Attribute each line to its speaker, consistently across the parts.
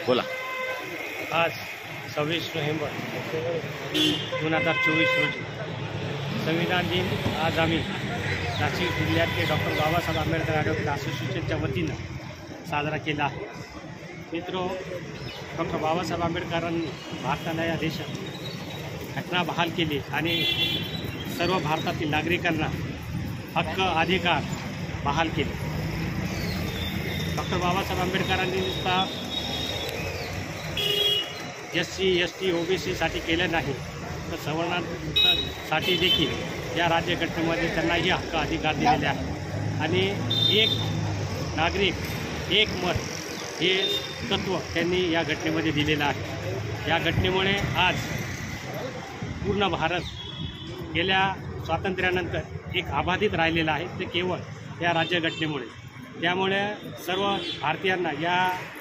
Speaker 1: बोला।
Speaker 2: आज 26 नोव्हेंबर 2024 रोजी संविधान दिन आज आम्ही नाशिक जिल्ह्यातले डॉक्टर बाबासाहेब आंबेडकर ॲडव्होकेट असोसिएशनच्या वतीनं साजरा केला आहे। मित्रो, डॉक्टर बाबासाहेब आंबेडकरांनी भारताला या देशात घटना बहाल केली आणि सर्व भारतातील नागरिकांना हक्क अधिकार बहाल केले। डॉक्टर बाबासाहेब आंबेडकरांनी नुसता SC, ST, OBC साठी केलं नाही, तर सवर्णांसाठी देखील या राज्यघटनेमध्ये त्यांनाही हक्क अधिकार दिलेले आहे आणि एक नागरिक एक मत हे तत्त्व त्यांनी या घटनेमध्ये दिलेलं आहे। या घटनेमुळे आज पूर्ण भारत गेल्या स्वातंत्र्यानंतर एक अबाधित राहिलेला आहे, ते केवळ या राज्यघटनेमुळे। त्यामुळे सर्व भारतीयांना या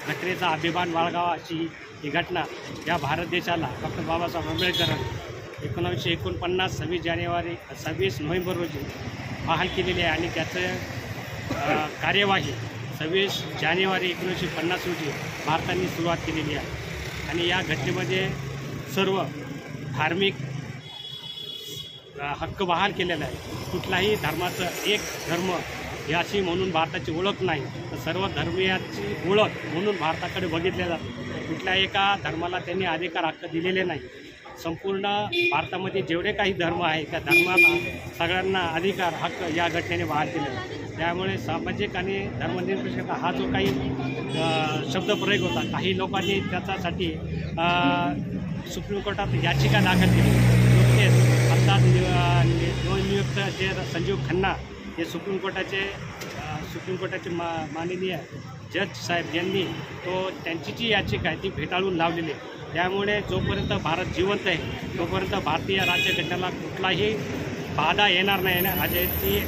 Speaker 2: घटनेचा अभिमान बाळगावा अशी ही घटना या भारत देशाला डॉक्टर बाबासाहेब आंबेडकरांनी 1949 26 नोव्हेंबर रोजी बहाल केलेली आहे आणि त्याचं कार्यवाही 26 जानेवारी 1950 रोजी भारताने सुरुवात केलेली आहे। आणि या घटनेमध्ये सर्व धार्मिक हक्क बहाल केलेला आहे। कुठलाही धर्माचं एक धर्म ही अशी म्हणून भारताची ओळख नाही, तर सर्व धर्मीयाची ओळख म्हणून भारताकडे बघितले जाते। कुठल्या एका धर्माला त्यांनी अधिकार हक्क दिलेले नाही। संपूर्ण भारतामध्ये जेवढे काही धर्म आहेत त्या धर्माला सगळ्यांना अधिकार हक्क या घटनेने बहाल केलेला आहे। त्यामुळे सामाजिक आणि धर्मनिरपेक्षता हा जो काही शब्दप्रयोग होता, काही लोकांनी त्याच्यासाठी सुप्रीम कोर्टात याचिका दाखल केली। नुकतेच अर्थात नवनियुक्त जे संजीव खन्ना हे सुप्रीम कोर्टाचे माननीय जज साहेब यांनी त्यांची जी याचिका आहे ती फेटाळून लावलेली आहे। त्यामुळे जोपर्यंत भारत जिवंत आहे तोपर्यंत भारतीय राज्यघटनेला कुठलाही बाधा येणार नाही आणि ती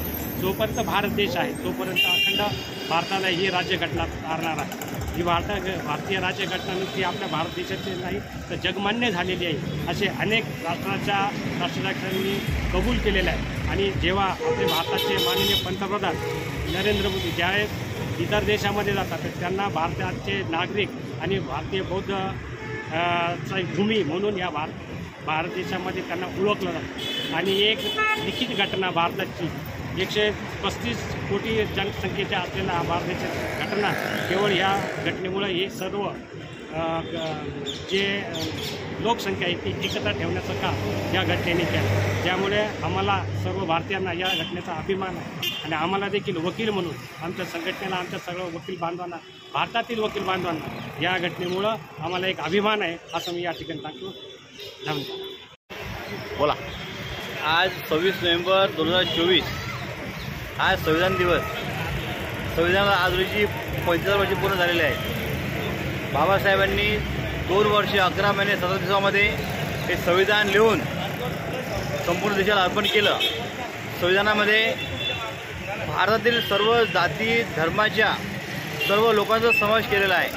Speaker 2: जोपर्यंत भारत देश आहे तोपर्यंत अखंड भारताला ही राज्यघटना तारणार आहे। ही भारतीय राज्यघटना नुसती आपल्या भारत देशाची नाही तर जगमान्य झालेली आहे, असे अनेक राष्ट्राध्यक्षांनी कबूल केलेले आहे। आणि जेव्हा आपले भारताचे माननीय पंतप्रधान नरेंद्र मोदी ज्यावेळेस इतर देशामध्ये जातात तर त्यांना भारताचे नागरिक आणि भारतीय बौद्ध भूमी म्हणून या भारत देशामध्ये त्यांना ओळखलं जातं। आणि एक लिखित घटना भारताची 135 कोटी जनसंख्येच्या असलेला हा भारत देशाची घटना केवळ या घटनेमुळे हे सर्व जे लोकसंख्या आहे ती एकत्र ठेवण्याचं काम या घटनेने केलं। त्यामुळे आम्हाला सर्व भारतीयांना या घटनेचा अभिमान आहे आणि आम्हाला देखील वकील म्हणून आमच्या संघटनेला आमच्या सर्व वकील बांधवांना भारतातील वकील बांधवांना या घटनेमुळं आम्हाला एक अभिमान आहे असं मी या ठिकाणी सांगतो। धन्यवाद।
Speaker 1: बोला।
Speaker 3: आज 26 नोव्हेंबर 2024 आज संविधान दिवस। संविधानाला आज रोजी 45 वर्ष पूर्ण झालेले आहेत। बाबासाहेबांनी 2 वर्ष 11 महिने 17 दिवसामध्ये हे संविधान लिहून संपूर्ण देशाला अर्पण केलं। संविधानामध्ये भारतातील सर्व जाती धर्माच्या सर्व लोकांचा समावेश केलेला आहे।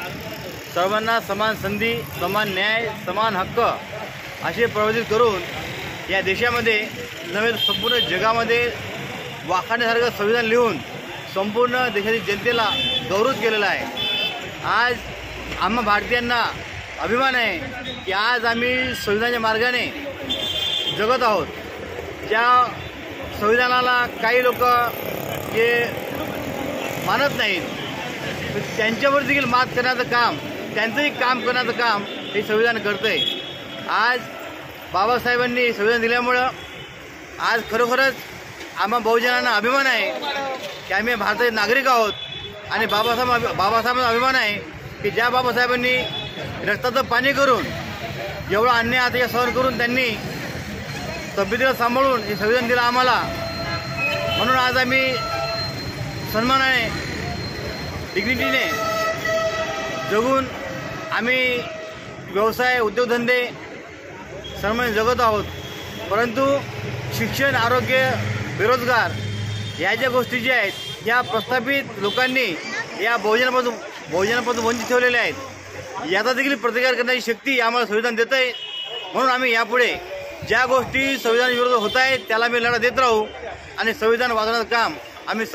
Speaker 3: सर्वांना समान संधी, समान न्याय, समान हक्क असे प्रवर्धित करून या देशामध्ये नव्हे संपूर्ण जगामध्ये वाखाणण्यासारखं संविधान लिहून संपूर्ण देशातील जनतेला गौरव केलेला आहे। आज आम्हा भारतीयांना अभिमान आहे की आज आम्ही संविधानाच्या मार्गाने जगत आहोत। ज्या संविधानाला काही लोक जे मानत नाहीत त्यांच्यावर देखील मात करण्याचं काम, त्यांचंही काम करण्याचं काम हे संविधान करतं आहे। आज बाबासाहेबांनी संविधान दिल्यामुळं आज खरोखरच आम्हा बहुजनांना अभिमान आहे की आम्ही भारताचे नागरिक आहोत आणि बाबासाहेबांना अभिमान आहे की ज्या बाबासाहेबांनी रक्ताचं पाणी करून एवढा अन्याय आता सहन करून त्यांनी तब्येतीला सांभाळून हे संविधान दिलं आम्हाला। म्हणून आज आम्ही सन्मानाने डिग्निटीने जगून आम्ही व्यवसाय उद्योगधंदे सर्वांनी जगत आहोत। परंतु शिक्षण, आरोग्य, बेरोजगार या ज्या गोष्टी ज्या आहेत या प्रस्थापित लोकांनी या बहुजनापासून वंचित ठेवलेल्या आहेत। याचा देखील प्रतिकार करण्याची शक्ती आम्हाला संविधान देतं आहे। म्हणून आम्ही यापुढे ज्या गोष्टी संविधानाविरोधात होत आहेत त्याला आम्ही लढा देत राहू आणि संविधान वाचवण्याचं काम आम्ही